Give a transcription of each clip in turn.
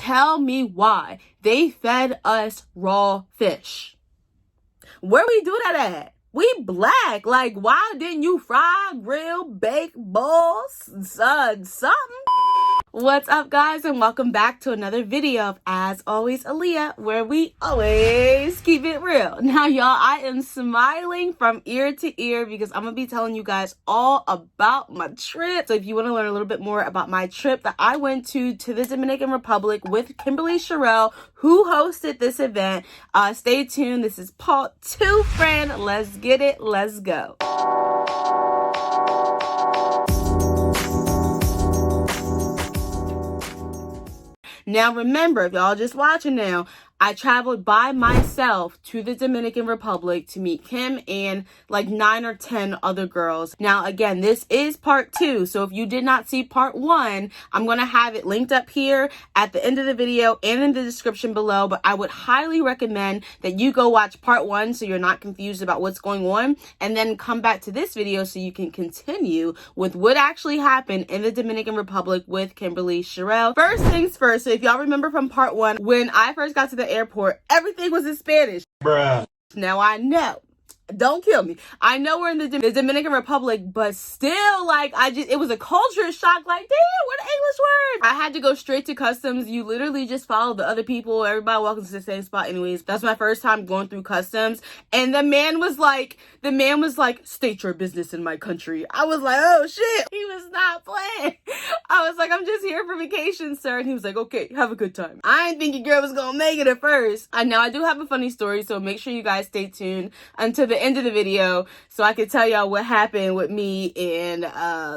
Tell me why. They fed us raw fish. Where we do that at? We black. Like, why didn't you fry, grill, bake, boil, something? What's up, guys, and welcome back to another video of As Always Aleia, where we always keep it real. Now, y'all, I am smiling from ear to ear because I'm gonna be telling you guys all about my trip. So if you want to learn a little bit more about my trip that I went to the Dominican Republic with Kimberly Cherrell, who hosted this event, stay tuned. This is part 2, friend. Let's get it. Let's go. Now, remember, if y'all just watching now, I traveled by myself to the Dominican Republic to meet Kim and like 9 or 10 other girls. Now, again, this is part 2. So if you did not see part 1, I'm going to have it linked up here at the end of the video and in the description below. But I would highly recommend that you go watch part 1 so you're not confused about what's going on. And then come back to this video so you can continue with what actually happened in the Dominican Republic with Kimberly Cherrell. First things first. So if y'all remember from part 1, when I first got to the airport, everything was in Spanish. Bruh. Now I know. Don't kill me. I know we're in the Dominican Republic, but still, like, it was a culture shock. Like, damn, what an English word. I had to go straight to customs. You literally just follow the other people. Everybody walking to the same spot anyways. That's my first time going through customs. And the man was like, state your business in my country. I was like, oh shit. He was not playing. I was like, I'm just here for vacation, sir. And he was like, okay, have a good time. I didn't think your girl was gonna make it at first. Now I do have a funny story, so make sure you guys stay tuned until the end of the video so I can tell y'all what happened with me and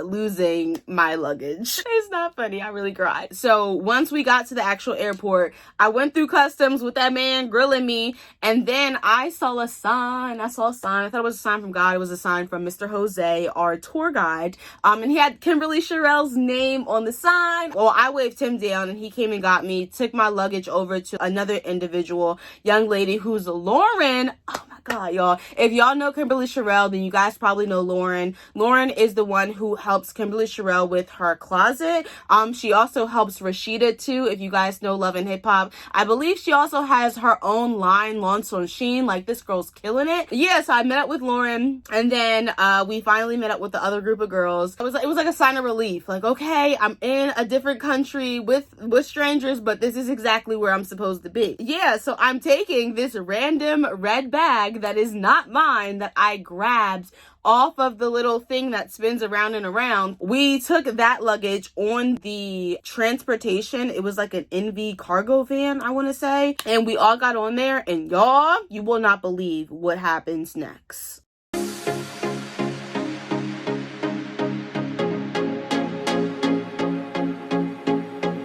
losing my luggage. It's not funny. I really cried. So once we got to the actual airport, I went through customs with that man grilling me, and then I saw a sign. I thought it was a sign from God. It was a sign from Mr. Jose, our tour guide, and he had Kimberly Cherrell's name on the sign. Well, I waved him down and he came and got me, took my luggage over to another individual, young lady who's Lauren. Oh my God, y'all. If y'all know Kimberly Cherrell, then you guys probably know Lauren. Lauren is the one who helps Kimberly Cherrell with her closet. She also helps Rashida too, if you guys know Love and Hip Hop. I believe she also has her own line launched on Shein. Like, this girl's killing it. Yeah, so I met up with Lauren, and then we finally met up with the other group of girls. It was like a sign of relief. Like, okay, I'm in a different country with strangers, but this is exactly where I'm supposed to be. Yeah, so I'm taking this random red bag that is not mine, that I grabbed off of the little thing that spins around and around. We took that luggage on the transportation. It was like an NV cargo van, I want to say. And we all got on there, and y'all, you will not believe what happens next.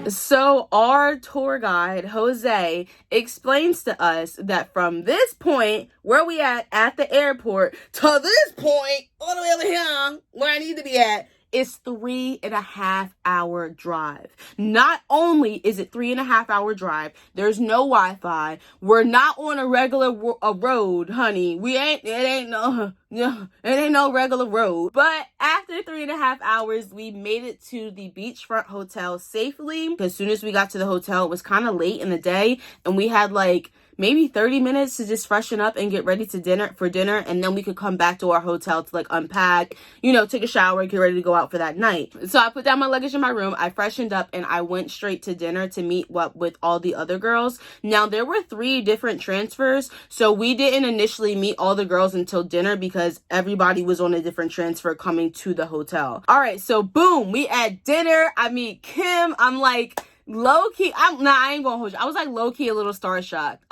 So our tour guide, Jose, explains to us that from this point, where we at the airport, to this point, all the way over here, where I need to be at, is 3.5 hour drive. Not only is it 3.5 hour drive, there's no Wi-Fi. We're not on a regular road, honey. It ain't no regular road. But after 3.5 hours, we made it to the beachfront hotel safely. As soon as we got to the hotel, it was kind of late in the day, and we had like maybe 30 minutes to just freshen up and get ready for dinner, and then we could come back to our hotel to like unpack, take a shower, get ready to go out for that night. So I put down my luggage in my room, I freshened up, and I went straight to dinner to meet with all the other girls. Now, there were 3 different transfers, so we didn't initially meet all the girls until dinner because everybody was on a different transfer coming to the hotel. All right, so boom, we at dinner. I meet Kim. I'm like, low-key, I ain't gonna hold you. I was like low-key a little star-shocked.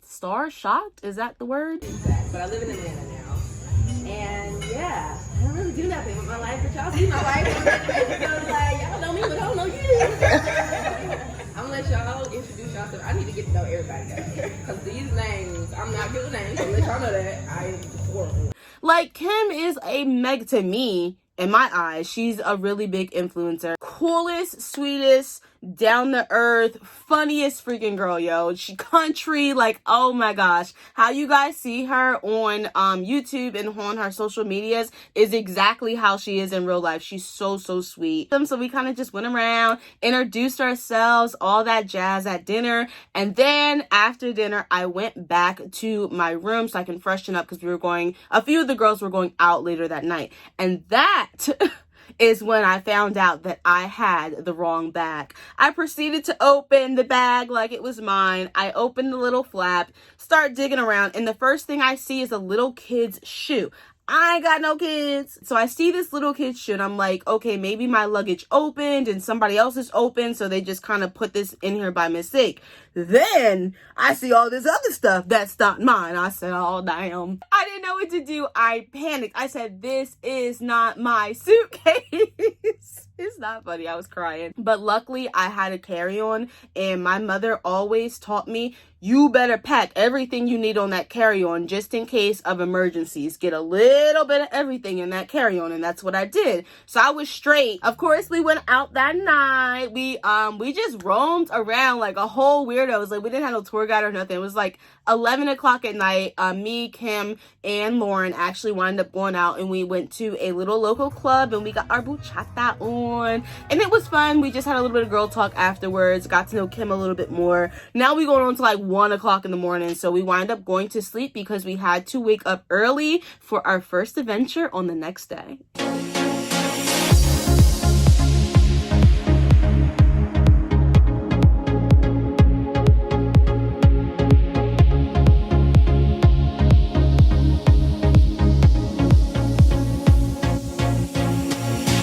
Star-shocked? Is that the word? Exactly. But I live in Atlanta now. And yeah, I don't really do nothing with my life, but y'all see my life. So like, y'all know me, but I don't know you. I'm gonna let y'all introduce yourself. I need to get to know everybody down here. Because these names, I'm not good with names, so let y'all know that I am horrible. Like, Kim is a to me, in my eyes, she's a really big influencer. Coolest, sweetest, down to earth, funniest freaking girl, yo. She country, like, oh my gosh. How you guys see her on YouTube and on her social medias is exactly how she is in real life. She's so sweet. So we kind of just went around, introduced ourselves, all that jazz at dinner. And then after dinner, I went back to my room so I can freshen up because a few of the girls were going out later that night. And that is when I found out that I had the wrong bag. I proceeded to open the bag like it was mine. I opened the little flap, start digging around, and the first thing I see is a little kid's shoe. I ain't got no kids. So I see this little kid's shoe and I'm like, okay, maybe my luggage opened and somebody else's open, so they just kind of put this in here by mistake. Then I see all this other stuff that's not mine. I said, oh, damn. I didn't know what to do. I panicked. I said, this is not my suitcase. It's not funny. I was crying. But luckily, I had a carry-on, and my mother always taught me, you better pack everything you need on that carry-on just in case of emergencies. Get a little bit of everything in that carry-on, and that's what I did. So I was straight. Of course, we went out that night. We just roamed around like a whole weirdos. Like, we didn't have no tour guide or nothing. It was like 11 o'clock at night. Me, Kim, and Lauren actually wound up going out, and we went to a little local club, and we got our bachata on, and it was fun. We just had a little bit of girl talk afterwards, got to know Kim a little bit more. Now we going on to like 1 o'clock in the morning, so we wind up going to sleep because we had to wake up early for our first adventure on the next day.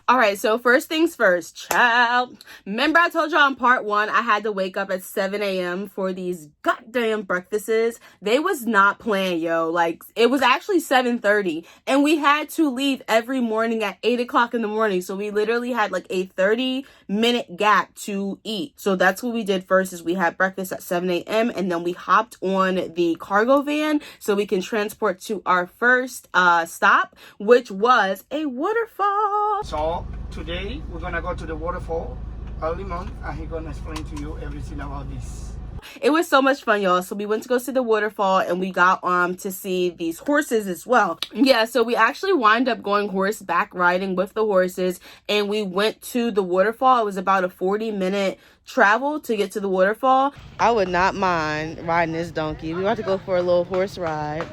All right, so first things first, child. Remember I told y'all in part 1, I had to wake up at 7 a.m. for these goddamn breakfasts. They was not playing, yo. Like, it was actually 7:30, and we had to leave every morning at 8 o'clock in the morning. So we literally had like a 30-minute gap to eat. So that's what we did first, is we had breakfast at 7 a.m. and then we hopped on the cargo van so we can transport to our first stop, which was a waterfall. So today we're gonna go to the waterfall early month, and he's gonna explain to you everything about this. It was so much fun, y'all. So we went to go see the waterfall, and we got to see these horses as well. Yeah, so we actually wind up going horseback riding with the horses, and we went to the waterfall. It was about a 40-minute travel to get to the waterfall. I would not mind riding this donkey. We about to go for a little horse ride.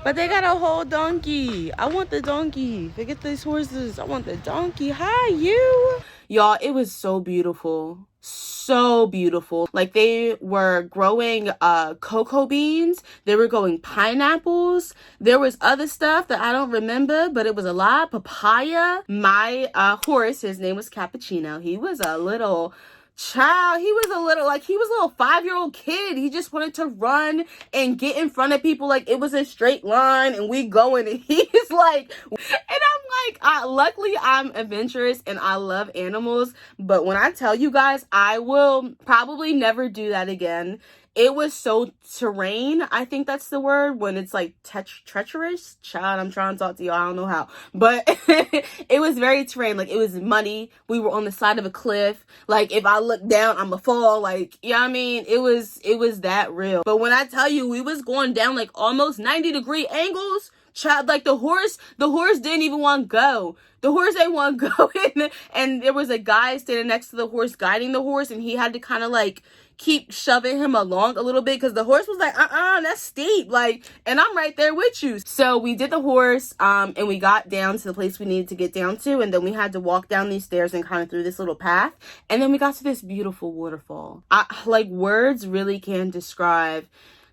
But they got a whole donkey. I want the donkey. Forget these horses. I want the donkey. Hi, you. Y'all, it was so beautiful. So beautiful. Like, they were growing cocoa beans. They were growing pineapples. There was other stuff that I don't remember, but it was a lot. Papaya. My horse, his name was Cappuccino. He was a little child. He was a little 5-year-old kid. He just wanted to run and get in front of people like it was a straight line, and we going, and he's like, and I'm like, luckily I'm adventurous and I love animals, but when I tell you guys, I will probably never do that again. It was so terrain, I think that's the word, when it's like treacherous. Child, I'm trying to talk to you, I don't know how. But it was very terrain. Like, it was muddy. We were on the side of a cliff. Like, if I look down, I'ma fall. Like, you know what I mean? It was that real. But when I tell you, we was going down like almost 90-degree angles. Child, like, the horse didn't even want to go. The horse didn't want to go. And there was a guy standing next to the horse guiding the horse, and he had to kind of like keep shoving him along a little bit because the horse was like, that's steep. Like, and I'm right there with you. So we did the horse, and we got down to the place we needed to get down to, and then we had to walk down these stairs and kind of through this little path, and then we got to this beautiful waterfall. Like, words really can't describe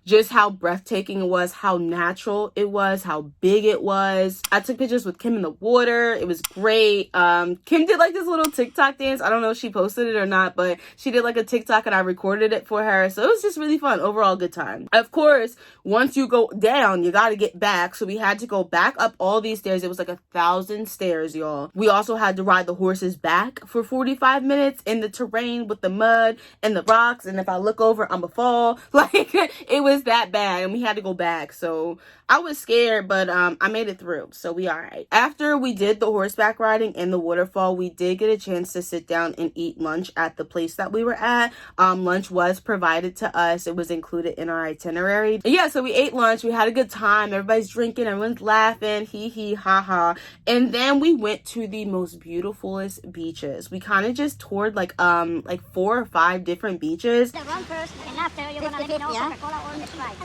just how breathtaking it was, how natural it was, how big it was. I took pictures with Kim in the water. It was great. Kim did like this little TikTok dance. I don't know if she posted it or not, but she did like a TikTok and I recorded it for her. So it was just really fun. Overall, good time. Of course, once you go down, you got to get back. So we had to go back up all these stairs. It was like 1,000 stairs, y'all. We also had to ride the horses back for 45 minutes in the terrain with the mud and the rocks. And if I look over, I'ma fall. Like, it was that bad, and we had to go back. So I was scared, but I made it through, so we all right. After we did the horseback riding and the waterfall, we did get a chance to sit down and eat lunch at the place that we were at. Lunch was provided to us. It was included in our itinerary. Yeah, so we ate lunch. We had a good time. Everybody's drinking. Everyone's laughing. Hee hee ha ha. And then we went to the most beautifulest beaches. We kind of just toured like 4 or 5 different beaches. Run first, and after you're gonna let me know Coca-Cola or Sprite.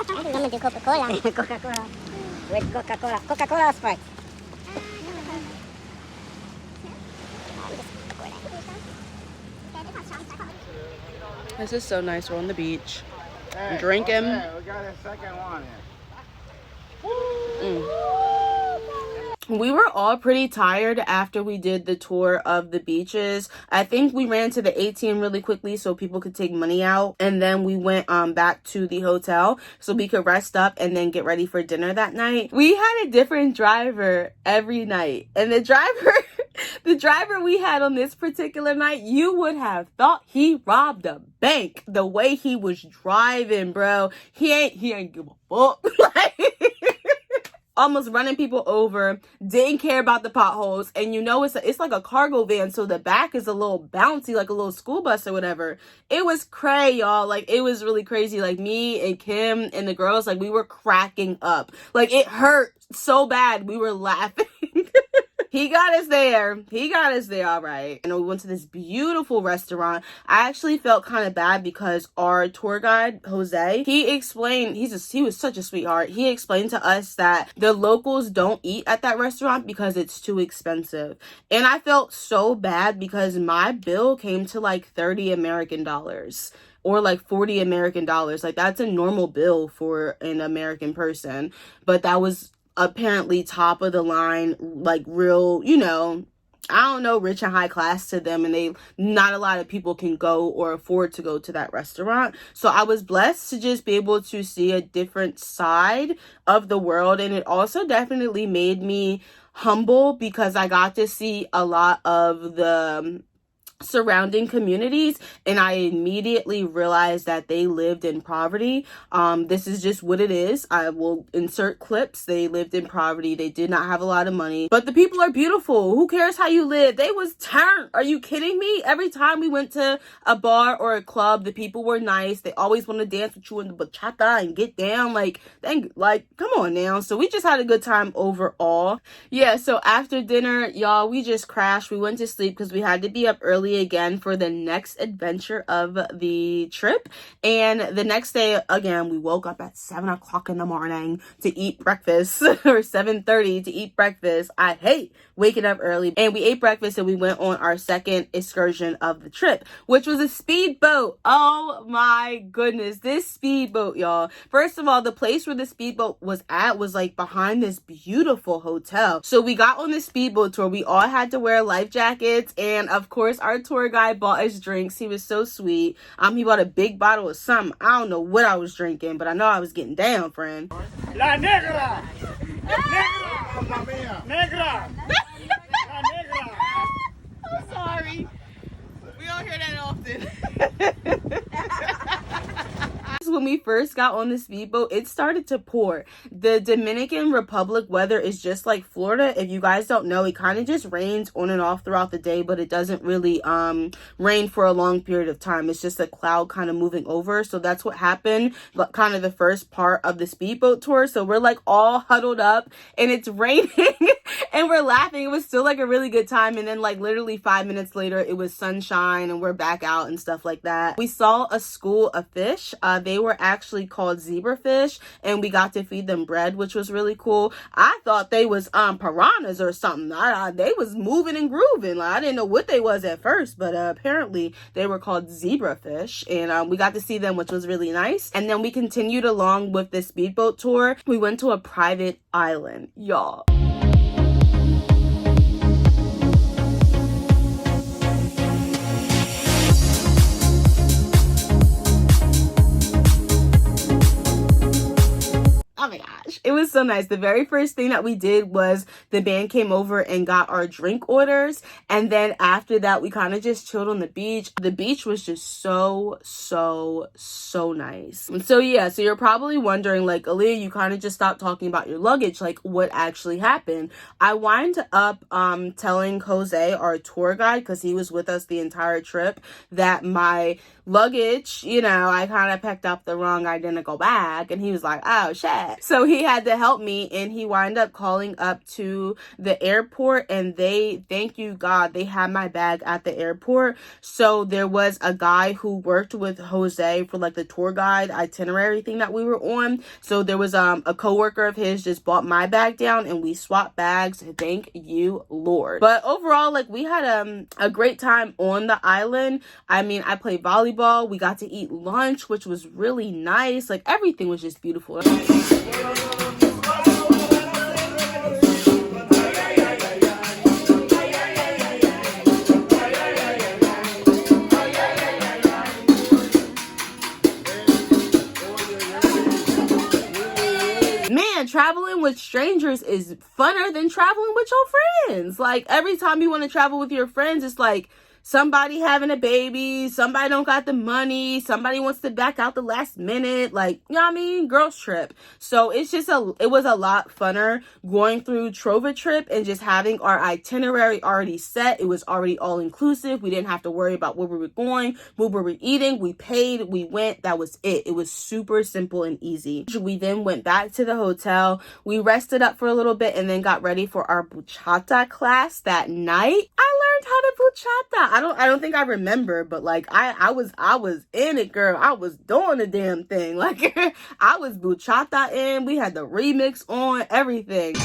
I'm gonna do Coca-Cola. Coca-Cola. With Coca-Cola. Coca-Cola or Sprite? This is so nice. We're on the beach. Drinking. We got a second one here. We were all pretty tired after we did the tour of the beaches. I think we ran to the ATM really quickly so people could take money out. And then we went back to the hotel so we could rest up and then get ready for dinner that night. We had a different driver every night. And the driver we had on this particular night, you would have thought he robbed a bank. The way he was driving, bro. He ain't give a fuck. Almost running people over, didn't care about the potholes, and you know it's like a cargo van, so the back is a little bouncy, like a little school bus or whatever. It was cray, y'all. Like, it was really crazy. Like, me and Kim and the girls, like, we were cracking up. Like, it hurt so bad. We were laughing. He got us there. All right. And we went to this beautiful restaurant. I actually felt kind of bad because our tour guide, Jose, he explained, he was such a sweetheart. He explained to us that the locals don't eat at that restaurant because it's too expensive. And I felt so bad because my bill came to like 30 American dollars. Or like 40 American dollars. Like, that's a normal bill for an American person. But that was apparently top of the line, like real, I don't know, rich and high class to them, and not a lot of people can go or afford to go to that restaurant. So I was blessed to just be able to see a different side of the world, and it also definitely made me humble because I got to see a lot of the surrounding communities, and I immediately realized that they lived in poverty. This is just what it is. I will insert clips. They lived in poverty. They did not have a lot of money, but the people are beautiful. Who cares how you live? They was turned. Are you kidding me? Every time we went to a bar or a club, the people were nice. They always want to dance with you in the bachata and get down. Like, come on now. So we just had a good time overall. Yeah, so after dinner, y'all, we just crashed. We went to sleep because we had to be up early again for the next adventure of the trip. And the next day, again, we woke up at 7 o'clock in the morning to eat breakfast, or 7:30 to eat breakfast. I hate waking up early. And we ate breakfast and we went on our second excursion of the trip, which was a speedboat. Oh my goodness, this speedboat, y'all. First of all, the place where the speedboat was at was like behind this beautiful hotel. So we got on the speedboat tour. We all had to wear life jackets, and of course our tour guide bought us drinks. He was so sweet. He bought a big bottle of something. I don't know what I was drinking, but I know I was getting down, friend. La negra! Negra! Negra! La negra! I'm sorry. We don't hear that often. When we first got on the speedboat, it started to pour. The Dominican Republic weather is just like Florida. If you guys don't know, it kind of just rains on and off throughout the day, but it doesn't really rain for a long period of time. It's just a cloud kind of moving over. So that's what happened, but kind of the first part of the speedboat tour. So we're like all huddled up and it's raining and we're laughing. It was still like a really good time. And then like literally 5 minutes later, it was sunshine and we're back out and stuff like that. We saw a school of fish. They were actually called zebrafish, and we got to feed them bread, which was really cool. I thought they was piranhas or something. They was moving and grooving. Like, I didn't know what they was at first, but apparently they were called zebrafish, and we got to see them, which was really nice. And then we continued along with the speedboat tour. We went to a private island, y'all. Oh my gosh. gosh, it was so nice. The very first thing that we did was the band came over and got our drink orders. And then after that, we kind of just chilled on the beach. The beach was just so nice. And so yeah, so you're probably wondering, like, Aleia, you kind of just stopped talking about your luggage. Like, what actually happened? I wind up telling Jose, our tour guide, because he was with us the entire trip, that my luggage, you know, I kind of picked up the wrong identical bag, and he was like, oh shit. So he had to help me, and he wound up calling up to the airport, and they, thank you God, they had my bag at the airport. So there was a guy who worked with Jose for like the tour guide itinerary thing that we were on. So there was a coworker of his just bought my bag down, and we swapped bags. Thank you Lord. But overall, like, we had a great time on the island. I mean, I played volleyball. We got to eat lunch, which was really nice. Like, everything was just beautiful. Man, traveling with strangers is funner than traveling with your friends. Like, every time you want to travel with your friends, it's like somebody having a baby, somebody don't got the money, somebody wants to back out the last minute, like, you know what I mean? Girls trip. So it's just it was a lot funner going through Trova trip and just having our itinerary already set. It was already all inclusive. We didn't have to worry about where we were going, what we were eating. We paid, we went, that was it. It was super simple and easy. We then went back to the hotel. We rested up for a little bit and then got ready for our bachata class that night. I learned how to bachata. I don't think I remember, but like I was in it, girl. I was doing the damn thing. Like I was bachata in. We had the remix on, everything.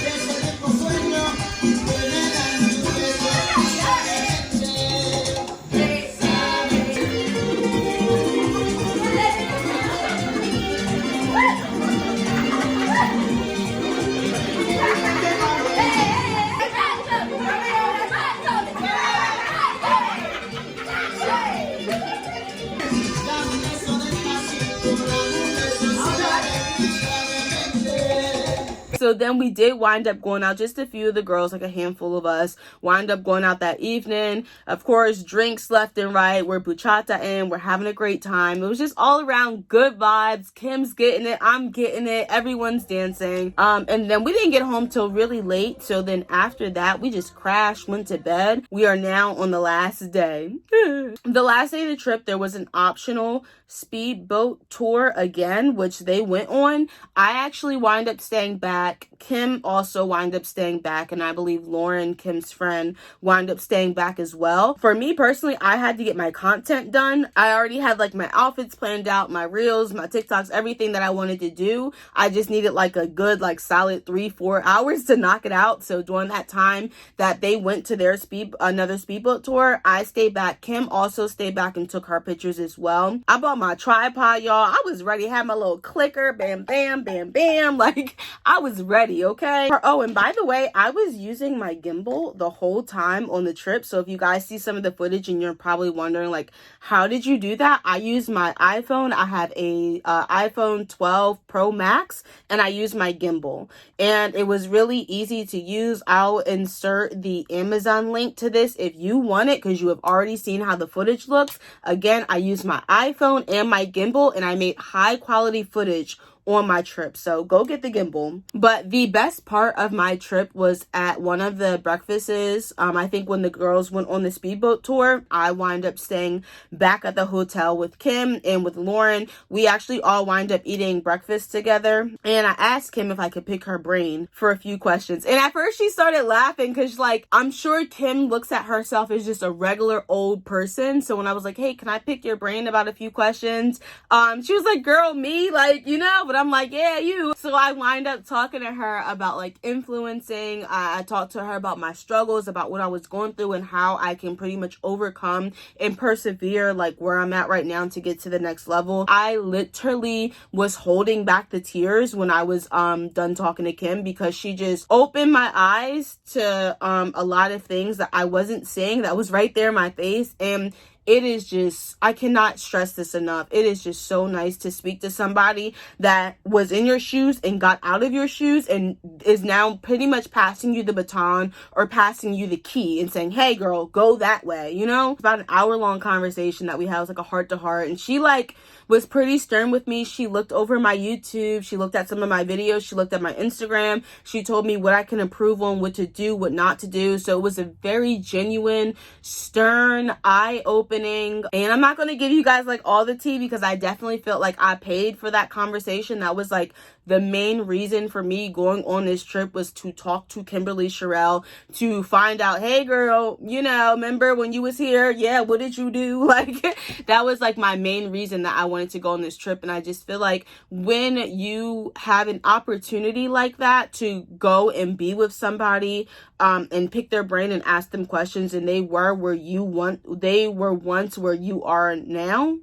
So then we did wind up going out, just a few of the girls, like a handful of us, wind up going out that evening. Of course, drinks left and right. We're bachata in. We're having a great time. It was just all around good vibes. Kim's getting it. I'm getting it. Everyone's dancing. And then we didn't get home till really late. So then after that, we just crashed, went to bed. We are now on the last day. The last day of the trip, there was an optional speedboat tour again, which they went on. I actually wind up staying back. Kim also wind up staying back, and I believe Lauren, Kim's friend, wind up staying back as well. For me personally, I had to get my content done. I already had like my outfits planned out, my reels, my TikToks, everything that I wanted to do. I just needed like a good, like solid 3-4 hours to knock it out. So during that time that they went to their another speedboat tour, I stayed back. Kim also stayed back and took her pictures as well. I bought my tripod, y'all. I was ready. Had my little clicker, bam, bam, bam, bam. Like, I was ready, okay? Oh, and by the way, I was using my gimbal the whole time on the trip. So if you guys see some of the footage and you're probably wondering, like, how did you do that? I used my iPhone. I have a iPhone 12 Pro Max, and I used my gimbal. And it was really easy to use. I'll insert the Amazon link to this if you want it, because you have already seen how the footage looks. Again, I used my iPhone and my gimbal, and I made high quality footage on my trip. So go get the gimbal. But the best part of my trip was at one of the breakfasts. I think when the girls went on the speedboat tour, I wind up staying back at the hotel with Kim and with Lauren. We actually all wind up eating breakfast together. And I asked Kim if I could pick her brain for a few questions. And at first she started laughing because, like, I'm sure Kim looks at herself as just a regular old person. So when I was like, hey, can I pick your brain about a few questions? She was like, girl, me? Like, you know, but I'm like, yeah, you. So I wind up talking to her about like influencing. I talked to her about my struggles, about what I was going through and how I can pretty much overcome and persevere like where I'm at right now to get to the next level. I literally was holding back the tears when I was done talking to Kim, because she just opened my eyes to a lot of things that I wasn't seeing that was right there in my face. And it is just, I cannot stress this enough. It is just so nice to speak to somebody that was in your shoes and got out of your shoes and is now pretty much passing you the baton or passing you the key and saying, hey girl, go that way, you know? It's about an hour-long conversation that we had. It was like a heart-to-heart, and she like was pretty stern with me. She looked over my YouTube, she looked at some of my videos, she looked at my Instagram, she told me what I can improve on, what to do, what not to do. So it was a very genuine, stern, eye-opening, and I'm not going to give you guys like all the tea because I definitely felt like I paid for that conversation. That was like the main reason for me going on this trip, was to talk to Kimberly Cherrell, to find out, hey girl, you know, remember when you was here? Yeah, what did you do? Like, that was like my main reason that I wanted to go on this trip. And I just feel like when you have an opportunity like that to go and be with somebody, and pick their brain and ask them questions, and they were once where you are now,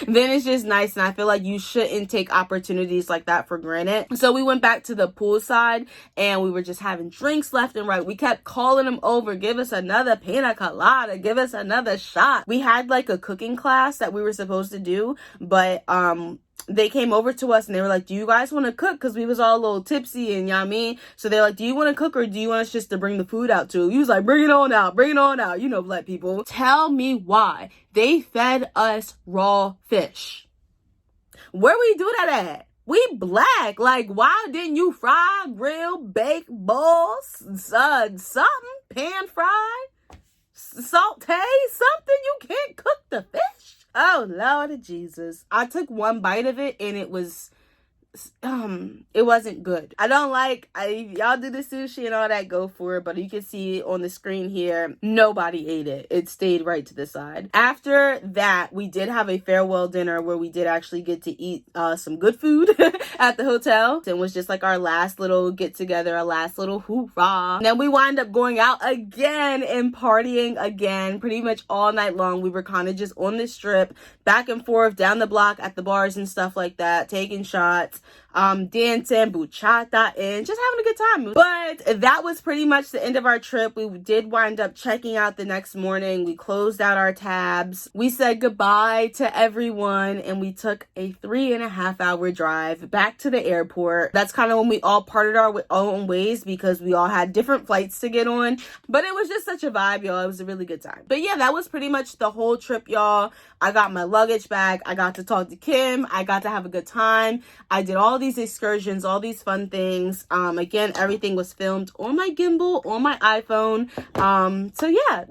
then it's just nice. And I feel like you shouldn't take opportunities like that for granted. So we went back to the poolside and we were just having drinks left and right. We kept calling them over, give us another pina colada, give us another shot. We had like a cooking class that we were supposed to do, but they came over to us and they were like, do you guys want to cook? Because we was all a little tipsy, and you know what I mean? So they're like, do you want to cook or do you want us just to bring the food out too? He was like, bring it on out, bring it on out. You know, black people. Tell me why they fed us raw fish. Where we do that at? We black. Like, why didn't you fry, grill, bake, boil, something, pan fry, saute, something? You can't cook the fish. Oh, Lord Jesus. I took one bite of it and it wasn't good. I don't like, y'all do the sushi and all that, go for it, but you can see on the screen here, nobody ate it. It stayed right to the side. After that, we did have a farewell dinner where we did actually get to eat some good food at the hotel. It was just like our last little get together, our last little hoorah. And then we wind up going out again and partying again pretty much all night long. We were kind of just on this strip, back and forth down the block at the bars and stuff like that, taking shots, dancing, buchata, and just having a good time. But that was pretty much the end of our trip. We did wind up checking out the next morning. We closed out our tabs. We said goodbye to everyone, and we took a 3.5-hour drive back to the airport. That's kind of when we all parted our own ways because we all had different flights to get on. But it was just such a vibe, y'all. It was a really good time. But yeah, that was pretty much the whole trip, y'all. I got my luggage back. I got to talk to Kim. I got to have a good time. I did all these excursions, all these fun things. Again, everything was filmed on my gimbal, on my iPhone. So yeah,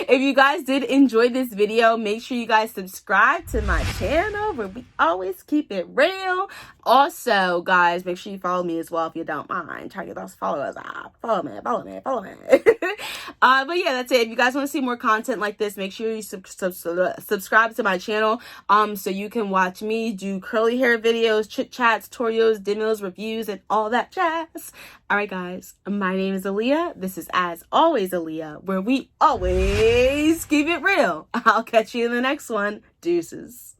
if you guys did enjoy this video, make sure you guys subscribe to my channel where we always keep it real. Also, guys, make sure you follow me as well if you don't mind. Try to get those followers up. Follow me. But yeah, that's it. If you guys want to see more content like this, make sure you subscribe to my channel so you can watch me do curly hair videos, chit chats, tutorials, demos, reviews, and all that jazz. All right, guys, my name is Aleia. This is As Always Aleia, where we always keep it real. I'll catch you in the next one. Deuces.